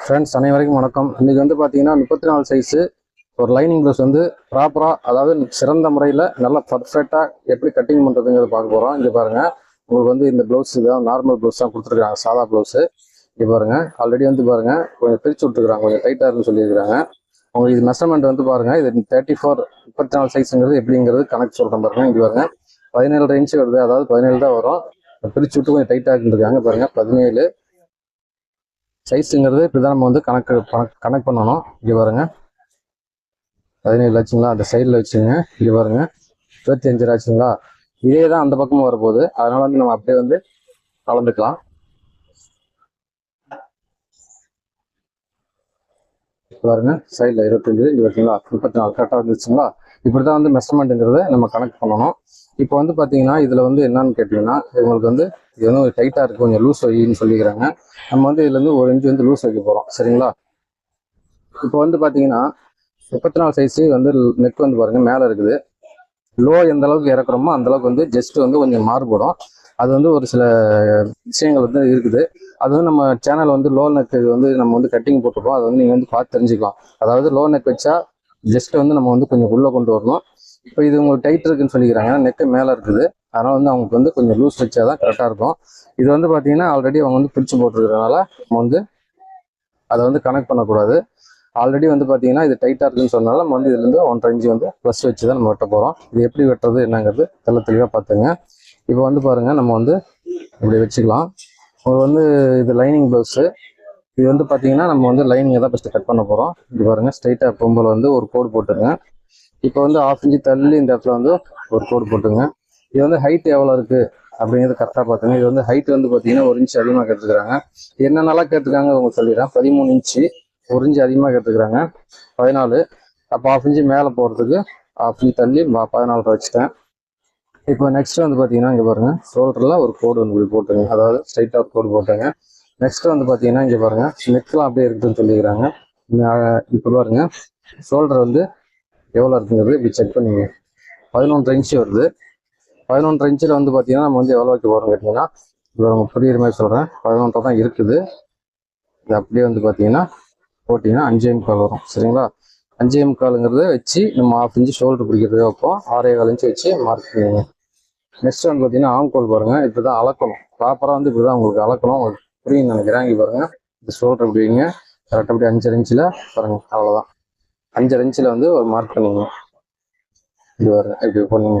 Friends அனைவருக்கும் வணக்கம். இன்றைக்கி வந்து பார்த்தீங்கன்னா 34 சைஸு ஒரு லைனிங் ப்ளவுஸ் வந்து ப்ராப்பராக, அதாவது சிறந்த முறையில் நல்லா பர்ஃபெக்டாக எப்படி கட்டிங் பண்ணுறதுங்கிறத பார்க்க போகிறோம். இங்கே பாருங்கள், உங்களுக்கு வந்து இந்த ப்ளவுஸ் தான் நார்மல் ப்ளவுஸ் தான் கொடுத்துருக்காங்க, சாதா ப்ளவுஸு. இங்கே பாருங்கள், ஆல்ரெடி வந்து பாருங்கள் கொஞ்சம் பிரித்து விட்டுருக்குறாங்க, கொஞ்சம் டைட்டாக இருக்குன்னு சொல்லியிருக்கிறாங்க. உங்களுக்கு இது மெஷர்மெண்ட் வந்து பாருங்கள், இது 34 சைஸுங்கிறது எப்படிங்கிறது கணக்கு சொல்கிறேன் பாருங்கள். இங்கே பாருங்கள் 17 இன்ச்சு வருது, அதாவது 17 தான் வரும். பிரித்து விட்டு கொஞ்சம் டைட்டாக இருக்காங்க பாருங்கள். 17 சைஸுங்கிறது இப்படி தான் நம்ம வந்து கணக்கு பண்ணணும். இங்கே பாருங்க 17 ஆச்சுங்களா, அந்த சைடில் வச்சுங்க. இங்கே பாருங்க 25 ஆச்சுங்களா, இதே தான் அந்த பக்கமும் வரப்போகுது. அதனால வந்து நம்ம அப்படியே வந்து கலந்துக்கலாம். பாருங்க சைடில் 25, இங்கே பார்த்தீங்களா 34 கரெக்டாக வந்துச்சுங்களா. இப்படி தான் வந்து மெஷர்மெண்ட்டுங்கிறத நம்ம கணக்கு பண்ணணும். இப்போ வந்து பார்த்தீங்கன்னா இதில் வந்து என்னன்னு கேட்டிங்கன்னா, உங்களுக்கு வந்து இது வந்து டைட்டாக இருக்குது, கொஞ்சம் லூஸ் வைன்னு சொல்லிக்கிறாங்க. நம்ம வந்து இதுலேருந்து 1 இன்ச்சு வந்து லூஸ் வைக்க போகிறோம், சரிங்களா. இப்போ வந்து பார்த்தீங்கன்னா 34 சைஸு வந்து நெக் வந்து பாருங்கள் மேலே இருக்குது. லோ எந்த அளவுக்கு இறக்குறோமோ அந்தளவுக்கு வந்து ஜஸ்ட் வந்து கொஞ்சம் மாறுபடும். அது வந்து ஒரு சில விஷயங்கள் வந்து இருக்குது. அது வந்து நம்ம சேனல் வந்து லோ நெக் வந்து நம்ம வந்து கட்டிங் போட்டுருப்போம், அதை வந்து நீங்கள் வந்து பார்த்து தெரிஞ்சுக்கலாம். அதாவது லோ நெக் வச்சா ஜஸ்ட் வந்து நம்ம வந்து கொஞ்சம் உள்ளே கொண்டு வரணும். இப்போ இது உங்களுக்கு டைட் இருக்குன்னு சொல்லிக்கிறாங்க, நெக்கு மேலே இருக்குது. அதனால் வந்து அவங்களுக்கு வந்து கொஞ்சம் லூஸ் வச்சா தான் கரெக்டாக இருக்கும். இது வந்து பார்த்தீங்கன்னா ஆல்ரெடி அவங்க வந்து பிரித்து போட்டுருக்கிறதுனால நம்ம வந்து அதை வந்து கனெக்ட் பண்ணக்கூடாது. ஆல்ரெடி வந்து பார்த்தீங்கன்னா இது டைட்டாக இருக்குன்னு சொன்னால நம்ம வந்து இதுலேருந்து 1.5 இன்ச்சு வந்து ப்ளஸ் வச்சு தான் நம்ம வெட்ட போகிறோம். இது எப்படி வெட்டுறது என்னங்கிறது தெளிவாக பார்த்துங்க. இப்போ வந்து பாருங்கள், நம்ம வந்து இப்படி வச்சுக்கலாம். உங்களுக்கு வந்து இது லைனிங் ப்ளவுஸு. இது வந்து பார்த்தீங்கன்னா நம்ம வந்து லைனிங்கை தான் ஃபஸ்ட்டு கட் பண்ண போகிறோம். இது பாருங்கள், ஸ்ட்ரைட்டாக பொம்பளை வந்து ஒரு கோடு போட்டுங்க. இப்போ வந்து 1/2 இன்ச்சு தள்ளி இந்த இடத்துல வந்து ஒரு கோடு போட்டுங்க. இது வந்து ஹைட் எவ்வளோ இருக்குது அப்படிங்கிறது கரெக்டாக பார்த்துங்க. இது வந்து ஹைட் வந்து பார்த்தீங்கன்னா 1 இன்ச்சு அதிகமாக கேட்டுக்கிறாங்க. என்னென்னலாம் கேட்டுருக்காங்க உங்களுக்கு சொல்லிடுறேன். 13 இன்ச்சு 1 இன்ச்சு அதிகமாக கேட்டுக்கிறாங்க, 14. அப்போ 1/2 இன்ச்சு மேலே போகிறதுக்கு 1/2 இன்ச்சு தள்ளி 14 வச்சுட்டேன். இப்போ நெக்ஸ்ட் வந்து பார்த்தீங்கன்னா இங்கே பாருங்கள், ஷோல்டரில் ஒரு கோடு வந்து இப்படி போட்டுங்க, அதாவது ஸ்ட்ரைட்டாக ஒரு கோடு போட்டுங்க. நெக்ஸ்ட் வந்து பார்த்தீங்கன்னா இங்கே பாருங்கள், நெக்லாம் அப்படியே இருக்குதுன்னு சொல்லிக்கிறாங்க. இப்போ பாருங்கள், ஷோல்டர் வந்து எவ்வளோ இருக்குங்கிறது இப்படி செக் பண்ணிங்க. 11 இன்ச்சு வருது. 11 இன்ச்சில் வந்து பார்த்தீங்கன்னா நம்ம வந்து எவ்வளோ வைக்க போகிறோம் கேட்டிங்கன்னா, இப்போ நம்ம புரியுற மாதிரி சொல்கிறேன், 11 தான் இருக்குது. இது அப்படியே வந்து பார்த்தீங்கன்னா போட்டிங்கன்னா 5.25 வரும், சரிங்களா. 5.25ங்கிறத வச்சு நம்ம 1/2 இன்ச்சு ஷோல்டர் பிடிக்கிறது வைப்போம். 6.25 இன்ச்சு வச்சு மார்க் பண்ணுங்க. நெக்ஸ்ட் வந்து பார்த்தீங்கன்னா ஆம்கோல் பாருங்கள், இப்படி தான் அளக்கணும். ப்ராப்பராக வந்து இப்படி தான் உங்களுக்கு அளக்கணும். உங்களுக்கு புரியுன்னு நினைக்கிறேன். இங்கே பாருங்கள், இந்த ஷோல்டர் இப்படி வைங்க, கரெக்டாக அப்படி 5.5 இன்ச்சில் பாருங்கள், அவ்வளோதான். 5.5 இன்ச்சில் வந்து ஒரு மார்க் பண்ணுங்க. இப்படி பாருங்க, இப்படி பண்ணுங்க.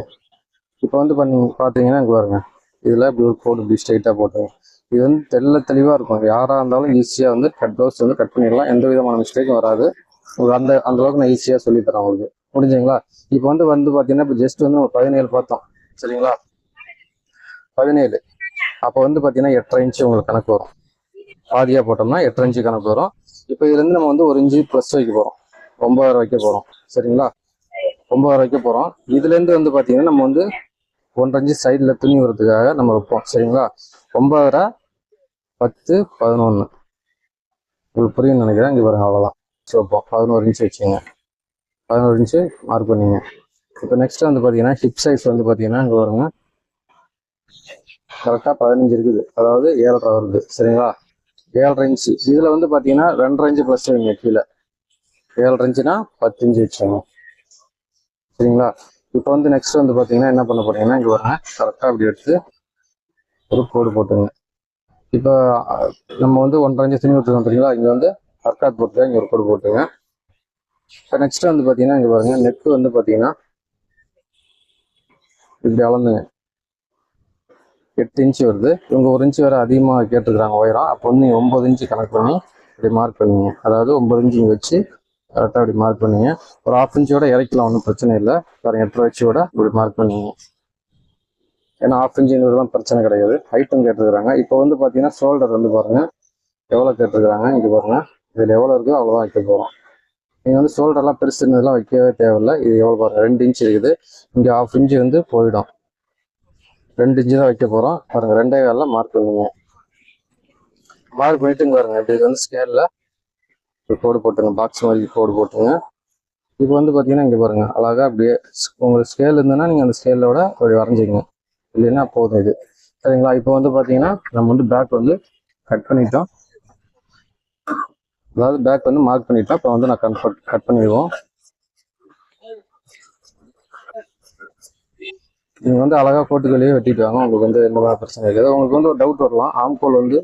இப்போ வந்து பார்த்தீங்கன்னா இங்கே பாருங்கள், இதில் இப்படி ஒரு கோடு இப்படி ஸ்ட்ரைட்டாக போட்டுங்க. இது வந்து தெளிவாக இருக்கும். யாராக இருந்தாலும் ஈஸியாக வந்து ப்ளவுஸ் வந்து கட் பண்ணிடலாம், எந்த விதமான மிஸ்டேக்கும் வராது. அந்த அளவுக்கு நான் ஈஸியாக சொல்லித்தரேன் உங்களுக்கு, முடிஞ்சுங்களா. இப்போ வந்து பார்த்தீங்கன்னா இப்போ ஜஸ்ட் வந்து 17 பார்த்தோம், சரிங்களா. 17 அப்போ வந்து பார்த்தீங்கன்னா 8.5 இன்ச்சு உங்களுக்கு கணக்கு வரும். பாதியாக போட்டோம்னா 8.5 இன்ச்சு கணக்கு வரும். இப்போ இதுலேருந்து நம்ம வந்து 1 இன்ச்சு ப்ளஸ் வைக்க போகிறோம், 9.5 வைக்க போகிறோம், சரிங்களா. 9.5 வைக்க போகிறோம். இதுலேருந்து வந்து பார்த்தீங்கன்னா நம்ம வந்து 1.5 இன்ச்சு சைடில் துணி வரதுக்காக நம்ம வைப்போம், சரிங்களா. 9.5 10 11 உங்களுக்கு புரியுன்னு நினைக்கிறேன். இங்கே பாருங்க, அவ்வளோதான். ஸோ இப்போ 11 இன்ச்சு வச்சுங்க, 11 இன்ச்சு மார்க் பண்ணிங்க. இப்போ நெக்ஸ்ட் வந்து பார்த்தீங்கன்னா ஹிப் சைஸ் வந்து பார்த்தீங்கன்னா இங்கே வருங்க, கரெக்டாக 15 இருக்குது, அதாவது 7.5 வருது, சரிங்களா. 7.5 இன்ச்சு இதில் வந்து பார்த்தீங்கன்னா 2.5 இன்ச்சு ப்ளஸ் வைங்க கீழே. 7.5 இன்ச்சுனா 10 இன்ச்சு வச்சுங்க, சரிங்களா. இப்போ வந்து நெக்ஸ்ட் வந்து பார்த்தீங்கன்னா என்ன பண்ண போறீங்கன்னா, இங்கே வருங்க, கரெக்டாக அப்படி எடுத்து ஒரு கோடு போட்டுங்க. இப்போ நம்ம வந்து 1.5 இன்ச்சு துணி விட்டுருக்கோம் தெரியுங்களா, இங்கே வந்து அர்க்காத் போட்டு இங்கே ஒரு கோடு போட்டுங்க. இப்போ நெக்ஸ்ட் வந்து பார்த்தீங்கன்னா இங்கே பாருங்க, நெக்கு வந்து பார்த்தீங்கன்னா இப்படி அளந்துங்க, 8 இன்ச்சு வருது. இவங்க 1 இன்ச்சு வேறு அதிகமாக கேட்டுருக்குறாங்க உயரம். அப்போ வந்து 9 இன்ச்சு கணக்கு பண்ணி இப்படி மார்க் பண்ணிங்க, அதாவது 9 இன்ச்சு இங்கே வச்சு கரெக்டாக அப்படி மார்க் பண்ணிங்க. ஒரு 1/2 இன்ச்சோட இறக்கலாம், ஒன்றும் பிரச்சனை இல்லை. வேறு 8.5 இன்ச்சோட இப்படி மார்க் பண்ணிங்க. ஏன்னா 1/2 இன்ச்சுங்கிறதுலாம் பிரச்சனை கிடையாது, ஹைட்டும் கேட்டுருக்குறாங்க. இப்போ வந்து பார்த்தீங்கன்னா ஷோல்டர் வந்து பாருங்கள் எவ்வளோ கேட்டுருக்குறாங்க. இங்கே பாருங்கள், இதில் எவ்வளோ இருக்குதோ அவ்வளோதான் வைக்க போகிறோம். நீங்கள் வந்து ஷோல்டர்லாம் பெருசுன்னதுலாம் வைக்கவே தேவையில்லை. இது எவ்வளோ பாருங்கள், 2 இன்ச்சு இருக்குது. இங்கே 1/2 இன்ச்சு வந்து போயிடும், 2 இன்ச்சு தான் வைக்க போகிறோம். பாருங்கள் 2.25 மார்க் பண்ணுங்க. மார்க் பண்ணிட்டுங்க பாருங்கள், இப்படி வந்து ஸ்கேலில் கோடு போட்டுங்க, பாக்ஸ் மாதிரி கோடு போட்டுங்க. இப்போ வந்து பார்த்தீங்கன்னா இங்கே பாருங்கள், அழகாக அப்படியே உங்களுக்கு ஸ்கேல் இருந்ததுன்னா நீங்கள் அந்த ஸ்கேலோட அப்படி வரைஞ்சிங்க, இல்லைன்னா போதும் இது, சரிங்களா. இப்போ வந்து பார்த்தீங்கன்னா நம்ம வந்து பேக் வந்து கட் பண்ணிட்டோம். அதாவது பேக் வந்து மார்க் பண்ணிட்டேன். இப்போ வந்து நான் கட் பண்ணிடுவோம். நீங்கள் வந்து அழகாக கோட்டுகளையே வெட்டிட்டு வாங்க. உங்களுக்கு வந்து எந்த மாதிரி பிரச்சனை இருக்காது. உங்களுக்கு வந்து ஒரு டவுட் வரலாம், ஆம்கோல் வந்து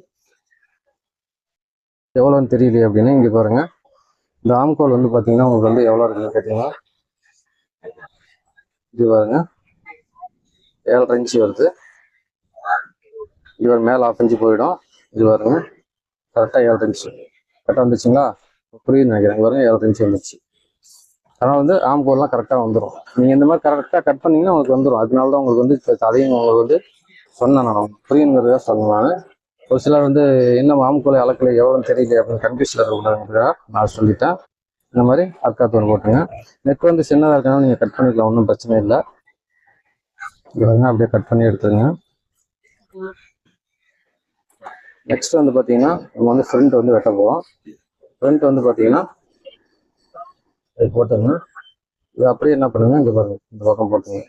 எவ்வளோன்னு தெரியலையே அப்படின்னு. இங்கே பாருங்கள், இந்த ஆம்கோல் வந்து பார்த்தீங்கன்னா உங்களுக்கு வந்து எவ்வளோ இருக்குன்னு கேட்டிங்கன்னா, இது பாருங்க 7.5 இன்ச்சு வருது. இது மேலே 1/2 இன்ச்சு போயிடும். இது பாருங்க கரெக்டாக 7.5 இன்ச்சு கரெக்டாக வந்துச்சுங்களா? புரியுது நினைக்கிறேன். பாருங்க 7.5 இன்ச்சு வந்துச்சு. அதனால் வந்து ஆம்கோல்லாம் கரெக்டாக வந்துடும். நீங்கள் இந்த மாதிரி கரெக்டாக கட் பண்ணிங்கன்னா உங்களுக்கு வந்துடும். அதனால தான் உங்களுக்கு வந்து இப்போ அதையும் உங்களுக்கு வந்து சொன்னேன். நான் புரியுங்கிறதா சொன்னேன். ஒரு சிலர் வந்து என்ன ஆம்கோலை அளக்கலை எவ்வளோன்னு தெரியல அப்படின்னு கன்ஃபியூஸில் இருக்கக்கூடாதுங்கிறதா நான் சொல்லிட்டேன். இந்த மாதிரி அர்க்காத்தூர் போட்டுங்க. நெக் வந்து சின்னதாக இருக்கனால நீங்கள் கட் பண்ணிக்கலாம், ஒன்றும் பிரச்சனை இல்லை. இவங்க அப்படியே கட் பண்ணி எடுத்துருங்க. நெக்ஸ்ட் வந்து பார்த்தீங்கன்னா நம்ம வந்து ஃப்ரண்ட் வந்து வெட்ட போகிறோம். ஃப்ரண்ட் வந்து பார்த்தீங்கன்னா இது போட்டுங்க. இது அப்படியே என்ன பண்ணுங்க, இங்கே பாருங்க இந்த பக்கம் போட்டுங்க.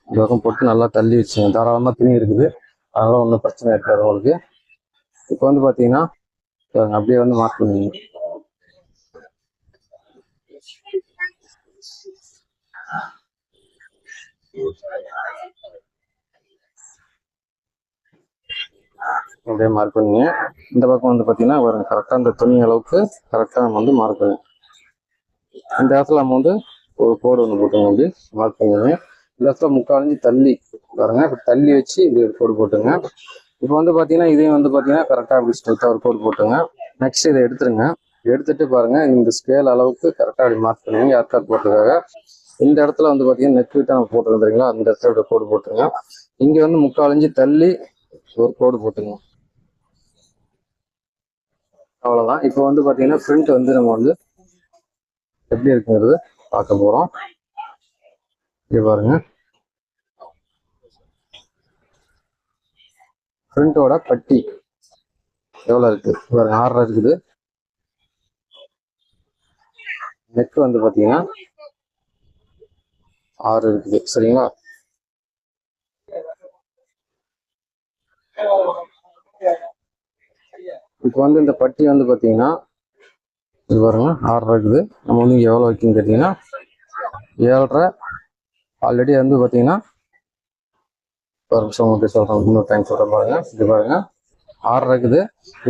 இந்த பக்கம் போட்டு நல்லா தள்ளி வச்சுங்க. தாராளமாக துணி இருக்குது, அதனால ஒன்றும் பிரச்சனை இருக்காது உங்களுக்கு. இப்போ வந்து பார்த்தீங்கன்னா அப்படியே வந்து மார்க் பண்ணுவீங்க. அப்படியே மார்க் பண்ணுங்க. இந்த பக்கம் வந்து பார்த்தீங்கன்னா கரெக்டாக அந்த துணி அளவுக்கு கரெக்டாக நம்ம வந்து மார்க் பண்ணுங்க. இந்த இடத்துல நம்ம வந்து ஒரு கோடு ஒன்று போட்டுங்க, அப்படி மார்க் பண்ணுங்க. இந்த இடத்துல 3/4 இன்ச்சு தள்ளி பாருங்க, தள்ளி வச்சு இப்படி ஒரு கோடு போட்டுங்க. இப்போ வந்து பார்த்தீங்கன்னா இதையும் வந்து பார்த்தீங்கன்னா கரெக்டாக அப்படி ஸ்ட்ரெயிட்டாக ஒரு கோடு போட்டுங்க. நெக்ஸ்ட் இதை எடுத்துருங்க. எடுத்துட்டு பாருங்க இந்த ஸ்கேல் அளவுக்கு கரெக்டாக அப்படி மார்க் பண்ணுங்க. ஏர்கார்ட் போட்டுருக்காங்க. இந்த இடத்துல வந்து பார்த்தீங்கன்னா நெக் விட்டு நம்ம போட்டுருந்துறீங்களா, அந்த இடத்துல கோடு போட்டுருங்க. இங்கே வந்து 3/4 இன்ச்சு தள்ளி ஒரு கோடு போட்டுங்க. அவ்வளோதான். இப்போ வந்து பார்த்தீங்கன்னா ஃப்ரண்ட் வந்து நம்ம வந்து எப்படி இருக்குங்கிறது பார்க்க போகிறோம். இங்கே பாருங்க, ஃப்ரண்ட்டோட பட்டி எவ்வளோ இருக்குது பாருங்க, 6.5 இருக்குது. நெக் வந்து பார்த்தீங்கன்னா 6 இருக்குது. சரிங்களா? இப்போ வந்து இந்த பட்டி வந்து பார்த்தீங்கன்னா இது பாருங்க 6.5 இருக்குது. நம்ம வந்து இங்கே எவ்வளோ வைக்கணும்னு கேட்டிங்கன்னா 7.5. ஆல்ரெடி வந்து பார்த்தீங்கன்னா ஒரு நிமிஷம் உங்களுக்கு சொல்கிறேன், இன்னொரு டைம் சொல்கிறேன் பாருங்க. இது பாருங்க 6.5 இருக்குது.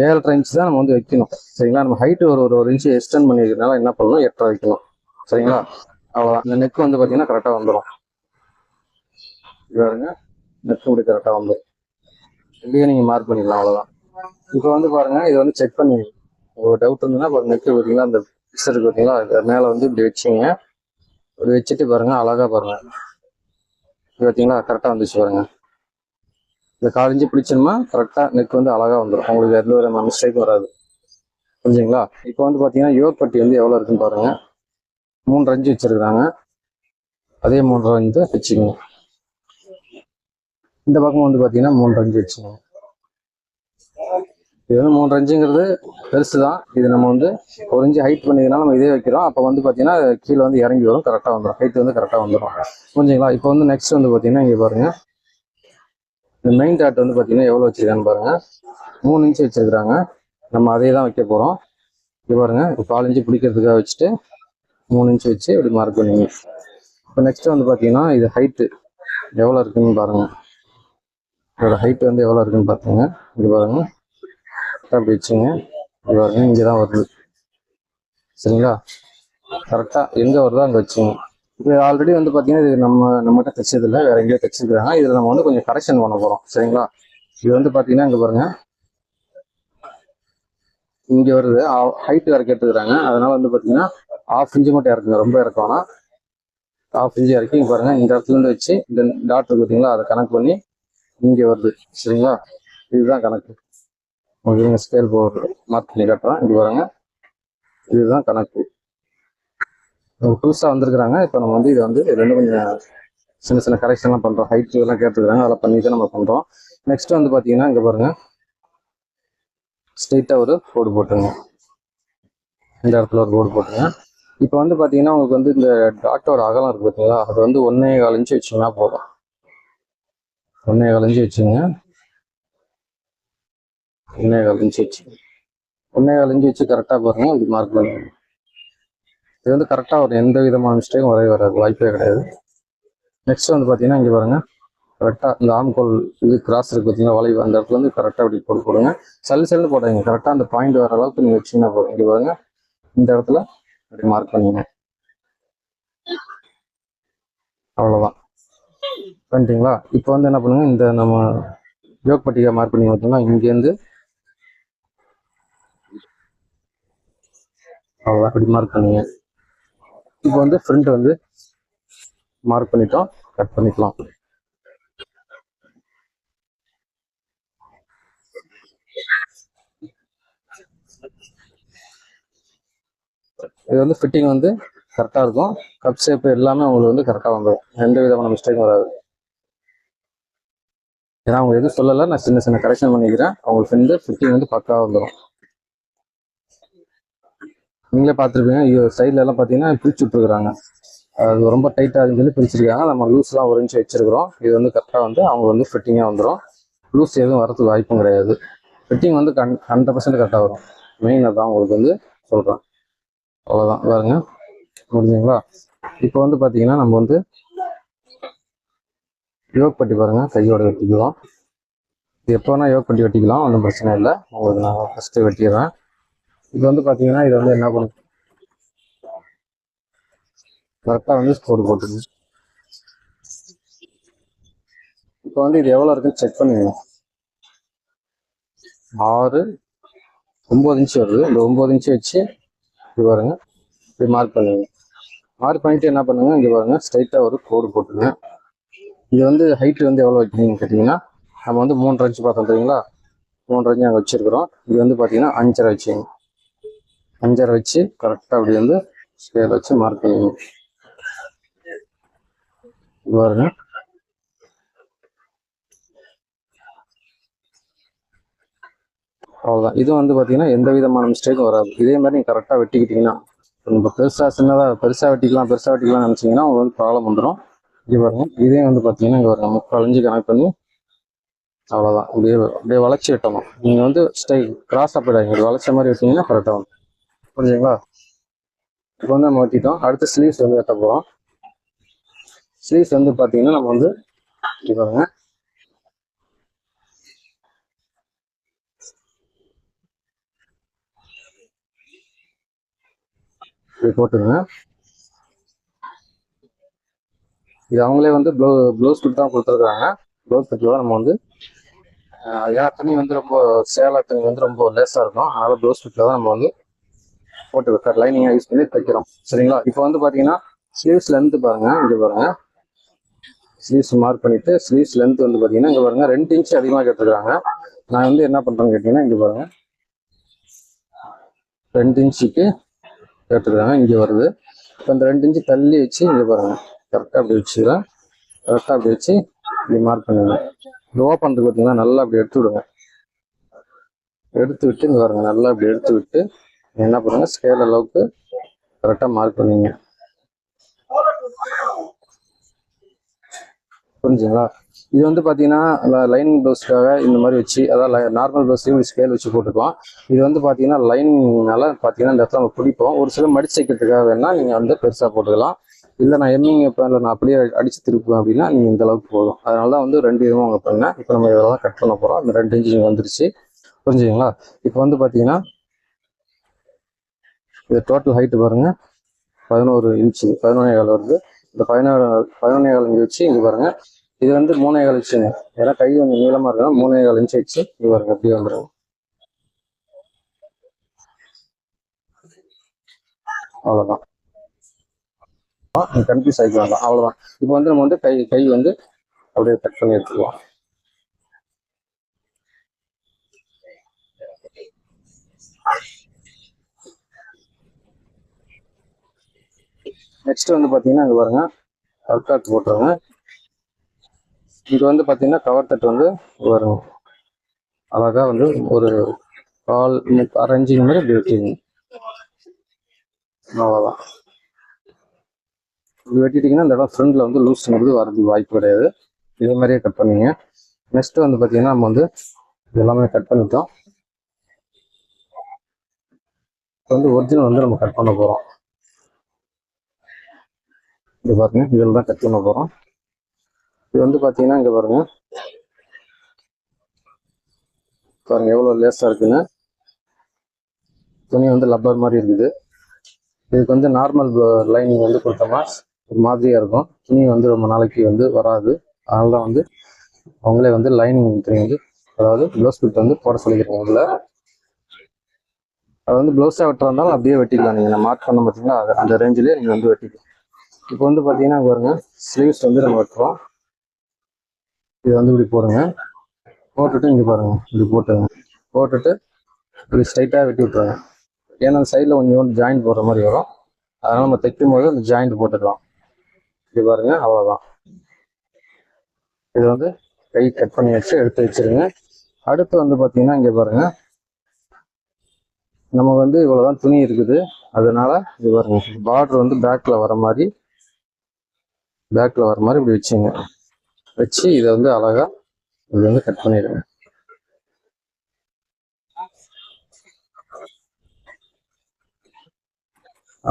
7.5 இன்ச்சு தான் நம்ம வந்து வைக்கணும். சரிங்களா? நம்ம ஹைட்டு ஒரு இன்ச்சு எக்ஸ்டெண்ட் பண்ணிக்கிறதுனால என்ன பண்ணணும், 8.5 வைக்கணும். சரிங்களா? அவ்வளோதான். இந்த நெக் வந்து பார்த்தீங்கன்னா கரெக்டாக வந்துடும். இது பாருங்க நெக் இப்படி கரெக்டாக வந்துடும். இப்படியே நீங்கள் மார்க் பண்ணிக்கலாம். அவ்வளோதான். இப்போ வந்து பாருங்க, இதை வந்து செக் பண்ணி ஒரு டவுட் இருந்ததுன்னா இப்போ நெக் பார்த்தீங்களா, அந்த பிக்சர் இருக்கு பார்த்தீங்களா, அது மேலே வந்து இப்படி வச்சுங்க. இப்படி வச்சுட்டு பாருங்க, அழகாக பாருங்க. இது பார்த்தீங்களா கரெக்டாக வந்துச்சு பாருங்க. இந்த 1/4 இன்ச்சு பிடிச்சோம்னா கரெக்டாக நெக் வந்து அழகாக வந்துடும். உங்களுக்கு எந்த ஒரு மிஸ்டேக்கும் வராது. புரிஞ்சுங்களா? இப்போ வந்து பார்த்தீங்கன்னா யோக் பட்டி வந்து எவ்வளோ இருக்குன்னு பாருங்க. 3.5 இன்ச்சு வச்சிருக்காங்க. அதே 3.5 இன்ச்சு வச்சுக்கோங்க. இந்த பக்கம் வந்து பார்த்தீங்கன்னா 3.5 இன்ச்சு வச்சுக்கோங்க. இது வந்து 3.5 இன்ச்சுங்கிறது பெருசு தான். இது நம்ம வந்து 1 இன்ச்சு ஹைட் பண்ணிக்கிறனால நம்ம இதே வைக்கிறோம். அப்போ வந்து பார்த்தீங்கன்னா கீழே வந்து இறங்கி வரும், கரெக்டாக வந்துடும். ஹைட் வந்து கரெக்டாக வந்துடும். புரிஞ்சுங்களா? இப்போ வந்து நெக்ஸ்ட் வந்து பார்த்தீங்கன்னா இங்கே பாருங்க, இந்த மெயின் டாட் வந்து பார்த்தீங்கன்னா எவ்வளோ வச்சிருக்கான்னு பாருங்க. 3 இன்ச்சு வச்சிருக்காங்க. நம்ம அதே தான் வைக்க போகிறோம். இது பாருங்க, இப்போ 4 இன்ச்சு பிடிக்கிறதுக்காக வச்சுட்டு 3 இன்ச்சு வச்சு இப்படி மார்க் பண்ணுவீங்க. இப்போ நெக்ஸ்ட் வந்து பார்த்தீங்கன்னா இது ஹைட்டு எவ்வளோ இருக்குன்னு பாருங்க. இதோட ஹைட் வந்து எவ்வளோ இருக்குன்னு பார்த்துங்க. இங்கே பாருங்க, அப்படி வச்சுங்க. இது பாருங்க, இங்கே தான் வருது. சரிங்களா? கரெக்டாக எங்கே வருதோ அங்கே வச்சுங்க. இது ஆல்ரெடி வந்து பார்த்தீங்கன்னா இது நம்மகிட்ட தைச்சதில்லை, வேற எங்கேயோ தைச்சிருக்காங்க. இதில் நம்ம வந்து கொஞ்சம் கரெக்ஷன் பண்ண போகிறோம். சரிங்களா? இது வந்து பார்த்தீங்கன்னா இங்கே பாருங்க, இங்கே வருது. ஹைட் வேற கேட்டுக்கிறாங்க. அதனால வந்து பார்த்தீங்கன்னா 1/2 இன்ச்சு மட்டும் இறக்குங்க, ரொம்ப இறக்கம்னா 1/2 இன்ச்சு இறக்கி பாருங்க. இந்த இடத்துல இருந்து வச்சு இந்த டாட் பார்த்தீங்களா, அதை கணக்கு பண்ணி இங்கே வருது. சரிங்களா? இதுதான் கணக்கு. உங்களுக்கு ஸ்கேல் போடுறது மார்க் பண்ணி காட்டுறேன். இது பாருங்க, இதுதான் கணக்கு. புதுசாக வந்திருக்கிறாங்க. இப்போ நம்ம வந்து இதை வந்து ரெண்டு கொஞ்சம் சின்ன சின்ன கரெக்ஷன்லாம் பண்ணுறோம். ஹைட் இதெல்லாம் கேட்டுருக்காங்க, அதெல்லாம் பண்ணி தான் நம்ம பண்ணுறோம். நெக்ஸ்ட் வந்து பார்த்தீங்கன்னா இங்கே பாருங்க, ஸ்ட்ரெயிட்டாக ஒரு கோடு போட்டுங்க. இந்த இடத்துல ஒரு கோடு போட்டுங்க. இப்போ வந்து பார்த்தீங்கன்னா உங்களுக்கு வந்து இந்த டாட்டோட அகலம் இருக்குது பார்த்தீங்களா, அது வந்து 1.25 இன்ச்சு வச்சிங்கன்னா போதும். 1.25 இன்ச்சு வச்சுங்க. 1.25 இன்ச்சு வச்சு 1.25 இன்ச் வச்சு கரெக்டாக பாருங்க இது மார்க் பண்ணுங்க. இது வந்து கரெக்டாக ஒரு எந்த விதமான மிஸ்டேக்கும் வரவே வராது, வாய்ப்பே கிடையாது. நெக்ஸ்ட் வந்து பார்த்தீங்கன்னா இங்கே பாருங்க கரெக்டாக இந்த ஆம்கோல் இது கிராஸ் இருக்குது பார்த்தீங்கன்னா வளைவு, அந்த இடத்துல வந்து கரெக்டாக அப்படி போட்டு போடுங்க. சல்லு போடாதீங்க, கரெக்டாக அந்த பாயிண்ட் வர அளவுக்கு நீங்கள் வச்சிங்கன்னா போதும். இங்கே பாருங்க இந்த இடத்துல அப்படி மார்க் பண்ணுங்க, அவ்வளோதான். பண்ணிட்டீங்களா? இப்போ வந்து என்ன பண்ணுங்க, இந்த நம்ம யோக் பட்டிகா மார்க் பண்ணி பார்த்தீங்கன்னா இங்கேருந்து அவ்வளோதான் அப்படி மார்க் பண்ணுங்க. இப்போ வந்து ஃப்ரண்ட் வந்து மார்க் பண்ணிட்டோம், கட் பண்ணிக்கலாம். இது வந்து ஃபிட்டிங் வந்து கரெக்டாக இருக்கும், கப் ஷேப் எல்லாமே உங்களுக்கு வந்து கரெக்டாக வந்துடும், எந்த விதமான மிஸ்டேக்கும் வராது. ஏன்னா அவங்க எதுவும் சொல்லலை, நான் சின்ன சின்ன கரெக்ஷன் பண்ணிக்கிறேன், அவங்களுக்கு வந்து ஃபிட்டிங் வந்து பக்காவாக வந்துடும். நீங்களே பார்த்துருப்பீங்க சைட்ல எல்லாம் பார்த்தீங்கன்னா பிரிச்சு விட்டுருக்குறாங்க, அது ரொம்ப டைட்டாக இருக்குன்னு சொல்லி பிரிச்சிருக்காங்க. நம்ம லூஸ்லாம் ஒரு இன்ச்சு வச்சிருக்கிறோம். இது வந்து கரெக்டாக வந்து அவங்க வந்து ஃபிட்டிங்காக வந்துடும், லூஸ் எதுவும் வரதுக்கு வாய்ப்பும் கிடையாது. ஃபிட்டிங் வந்து 100% கரெக்டாக வரும். மெயின் அதான் உங்களுக்கு வந்து சொல்கிறேன். அவ்வளோதான், பாருங்க முடிஞ்சுங்களா? இப்போ வந்து பார்த்தீங்கன்னா நம்ம வந்து யோக் பட்டி பாருங்கள் கையோட வெட்டிக்கலாம். இது எப்போ வேணால் யோக் பட்டி வெட்டிக்கலாம், ஒன்றும் பிரச்சனை இல்லை. உங்களுக்கு நான் ஃபஸ்ட்டு வெட்டிடுறேன். இது வந்து பார்த்தீங்கன்னா இதை வந்து என்ன பண்ணும், கரெக்டாக வந்து ஸ்கோர் போட்டுருங்க. இப்போ வந்து இது எவ்வளோ இருக்குன்னு செக் பண்ணுங்க. 6, 9 இன்ச்சு வருது. இந்த 9 இன்ச்சு வச்சு இது பாருங்க இப்படி மார்க் பண்ணுங்க. மார்க் பண்ணிட்டு என்ன பண்ணுங்க, இங்கே பாருங்க ஸ்ட்ரைட்டாக ஒரு கோடு போட்டுருங்க. இது வந்து ஹைட் வந்து எவ்வளோ வைக்கணும்னு கேட்டிங்கன்னா, நம்ம வந்து 3.5 இன்ச்சு பார்த்தோம் தெரியுங்களா, 3.5 இன்ச்சு நாங்கள் வச்சுருக்கிறோம். இது வந்து பார்த்தீங்கன்னா 5.5 வச்சுங்க. 5.5 வச்சு கரெக்டாக அப்படி வந்து ஸ்கேல் வச்சு மார்க் பண்ணுங்க. பாருங்க அவ்வளோதான். இது வந்து பார்த்தீங்கன்னா எந்த விதமான மிஸ்டேக்கும் வராது. இதே மாதிரி நீங்கள் கரெக்டாக வெட்டிக்கிட்டீங்கன்னா, இப்போ பெருசாக வெட்டிக்கலாம் நினச்சிங்கன்னா உங்களுக்கு வந்து ப்ராப்ளம் வந்துடும். இங்கே பாருங்க இதே வந்து பார்த்தீங்கன்னா இங்கே ஒரு 3/4 இன்ச்சு கனெக்ட் பண்ணி அவ்வளோதான் அப்படியே வளைச்சி வெட்டணும். நீங்கள் வந்து கிராஸ் போயிடாங்க, இப்படி வளைச்ச மாதிரி வெட்டிங்கன்னா கரெக்டாக வரும். புரிஞ்சுங்களா? இப்போ வந்து நம்ம வெட்டிட்டோம். அடுத்து ஸ்லீவ்ஸ் வந்து வெட்ட போகிறோம். ஸ்லீவ்ஸ் வந்து பார்த்தீங்கன்னா நம்ம வந்து இப்படி பாருங்க இப்படி போட்டுருங்க. இது அவங்களே வந்து ப்ளவுஸ் பிட் தான் கொடுத்துருக்காங்க. ப்ளவுஸ் பிட்டில் நம்ம வந்து ஏன்னா துணி வந்து ரொம்ப சேலை துணி வந்து ரொம்ப லேஸாக இருக்கும், அதனால ப்ளவுஸ் பிட்டில் தான் நம்ம வந்து போட்டு லைனிங்காக யூஸ் பண்ணி தைக்கிறோம். சரிங்களா? இப்போ வந்து பார்த்தீங்கன்னா ஸ்லீவ்ஸ் லென்த்து பாருங்க, இங்கே பாருங்க ஸ்லீவ்ஸ் மார்க் பண்ணிட்டு ஸ்லீவ்ஸ் லென்த் வந்து பார்த்தீங்கன்னா இங்கே பாருங்க 2 இன்ச்சு அதிகமாக கேட்டுருக்காங்க. நான் வந்து என்ன பண்ணுறேன்னு கேட்டிங்கன்னா இங்கே பாருங்க 2 இன்ச்சுக்கு கேட்டுருக்காங்க, இங்கே வருது. இப்போ இந்த 2 இன்ச்சு தள்ளி வச்சு இங்கே பாருங்க கரெக்டாக அப்படி வச்சுக்கிறேன். கரெக்டாக அப்படி வச்சு இப்படி மார்க் பண்ணுங்க. இந்த ஓப்பன் பார்த்தீங்கன்னா நல்லா அப்படி எடுத்து விடுங்க. எடுத்து விட்டு இங்கே பாருங்க நல்லா அப்படி எடுத்து விட்டு என்ன பண்ணுங்க ஸ்கேல் அளவுக்கு கரெக்டாக மார்க் பண்ணுவீங்க. புரிஞ்சுங்களா? இது வந்து பார்த்தீங்கன்னா லைனிங் ப்ளவுஸ்க்காக இந்த மாதிரி வச்சு, அதாவது நார்மல் ப்ளவுஸ்லையும் ஸ்கேல் வச்சு போட்டுக்கலாம். இது வந்து பார்த்தீங்கன்னா லைனிங்னால பார்த்தீங்கன்னா இந்த இடத்துல நம்ம பிடிப்போம். ஒரு சில மடிச்சு வைக்கிறதுக்காக வேணால் நீங்கள் வந்து பெருசாக போட்டுக்கலாம். இல்லை நான் எம்மிங் பேனில் நான் அப்படியே அடித்து திருப்பேன் அப்படின்னா நீங்கள் இந்த அளவுக்கு போதும். அதனால தான் வந்து 2 விதமாக அங்கே பண்ணேன். இப்போ நம்ம இதெல்லாம் கட் பண்ண போகிறோம். அந்த 2 இன்ச்சு வந்துருச்சு. புரிஞ்சுங்களா? இப்போ வந்து பார்த்தீங்கன்னா இது டோட்டல் ஹைட்டு பாருங்க 11 இன்ச்சு 11.25 வருது. இந்த 11.25 இன்ச்சு வச்சு இங்கே பாருங்க இது வந்து 3.25 இன்ச்சுங்க. ஏன்னா கை கொஞ்சம் நீளமாக இருக்கா, 3.25 இன்ச்சு வச்சு இங்கே பாருங்க எப்படி வந்துடும். அவ்வளோதான், கன்ஃபியூஸ் ஆகிக்க வேண்டாம், அவ்வளோதான். இப்போ வந்து நம்ம வந்து கை வந்து அப்படியே கட் பண்ணி எடுத்துக்கலாம். நெக்ஸ்ட் வந்து பார்த்தீங்கன்னா இங்கே பாருங்க கவுட் போட்டுருங்க. இங்கே வந்து பார்த்தீங்கன்னா கவர் தட்டு வந்து வரும் அழகாக வந்து ஒரு 1/4 இன்ச்சு மாதிரி இப்படி வச்சுக்கோங்க. அவ்வளோதான். இப்படி வெட்டிட்டிங்கன்னா இந்த இடம் ஃப்ரண்டில் வந்து லூஸ்ங்கிறது வரதுக்கு வாய்ப்பு கிடையாது. இதே மாதிரியே கட் பண்ணிங்க. நெக்ஸ்ட் வந்து பார்த்தீங்கன்னா நம்ம வந்து எல்லாமே கட் பண்ணிட்டோம். வந்து ஒரிஜினல் வந்து நம்ம கட் பண்ண போகிறோம். இங்கே பாருங்க, இதில் தான் கட் பண்ண போகிறோம். இது வந்து பார்த்தீங்கன்னா இங்கே பாருங்க எவ்வளோ லேஸாக இருக்குன்னு. துணி வந்து லப்பர் மாதிரி இருக்குது. இதுக்கு வந்து நார்மல் லைனிங் வந்து கொடுத்தோம்னா ஒரு மாதிரியாக இருக்கும். துணி வந்து ரொம்ப நாளைக்கு வந்து வராது. அதனால தான் வந்து அவங்களே வந்து லைனிங் துணி வந்து, அதாவது ப்ளவுஸ் பிட் வந்து போட சொல்லிக்கிறோம். இதில் அது வந்து ப்ளவுஸாக வெட்டுறதாலும் அப்படியே வெட்டிக்கலாம். நீங்கள் நான் மார்க் பண்ண பார்த்தீங்கன்னா அந்த ரேஞ்சிலே நீங்கள் வந்து வெட்டிக்கலாம். இப்போ வந்து பார்த்தீங்கன்னா பாருங்க, ஸ்லீவ்ஸ் வந்து நம்ம வெட்டுறோம். இது வந்து இப்படி போடுங்க. போட்டுட்டு இங்கே பாருங்க, இப்படி போட்டுட்டு இப்படி ஸ்ட்ரைட்டாக வெட்டி விட்டுருங்க. ஏன்னா அந்த சைடில் கொஞ்சம் ஜாயிண்ட் போடுற மாதிரி வரும். அதனால் நம்ம தைக்கும் போது அந்த ஜாயிண்ட் போட்டுக்கலாம். இப்படி பாருங்க, அவ்வளோதான். இது வந்து கை கட் பண்ணி வச்சு எடுத்து வச்சிருங்க. அடுத்து வந்து பார்த்தீங்கன்னா இங்கே பாருங்க, நமக்கு வந்து இவ்வளோதான் துணி இருக்குது. அதனால இது பாருங்க, பார்டர் வந்து பேக்கில் வர மாதிரி இப்படி வச்சுங்க. வச்சு இதை வந்து அழகா இது வந்து கட் பண்ணிடுங்க.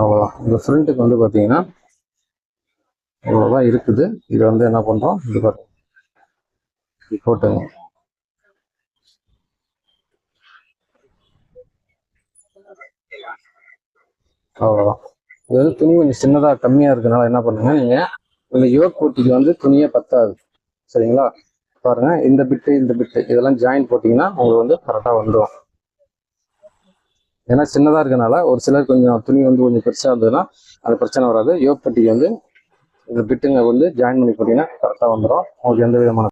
அவ்வளோதான். இந்த ஃப்ரண்ட்டுக்கு வந்து பார்த்தீங்கன்னா இவ்வளோதான் இருக்குது. இது வந்து என்ன பண்ணுறோம், இது பாருங்க, போட்டுங்க. அவ்வளோதான். இது வந்து துணி கொஞ்சம் சின்னதாக கம்மியாக இருக்கிறனால என்ன பண்ணுங்க, நீங்கள் இந்த யோக் போட்டிக்கு வந்து துணியே பத்தாது. சரிங்களா? பாருங்க, இந்த பிட்டு இதெல்லாம் ஜாயின் போட்டிங்கன்னா உங்களுக்கு வந்து கரெக்டாக வந்துடும். ஏன்னா சின்னதாக இருக்கனால ஒரு சிலர் கொஞ்சம் துணி வந்து கொஞ்சம் பெருசாக இருந்ததுன்னா அது பிரச்சனை வராது. யோக் பட்டிக்கு வந்து இந்த பிட்டுங்க வந்து ஜாயின் பண்ணி போட்டிங்கன்னா கரெக்டாக வந்துடும். உங்களுக்கு எந்த விதமான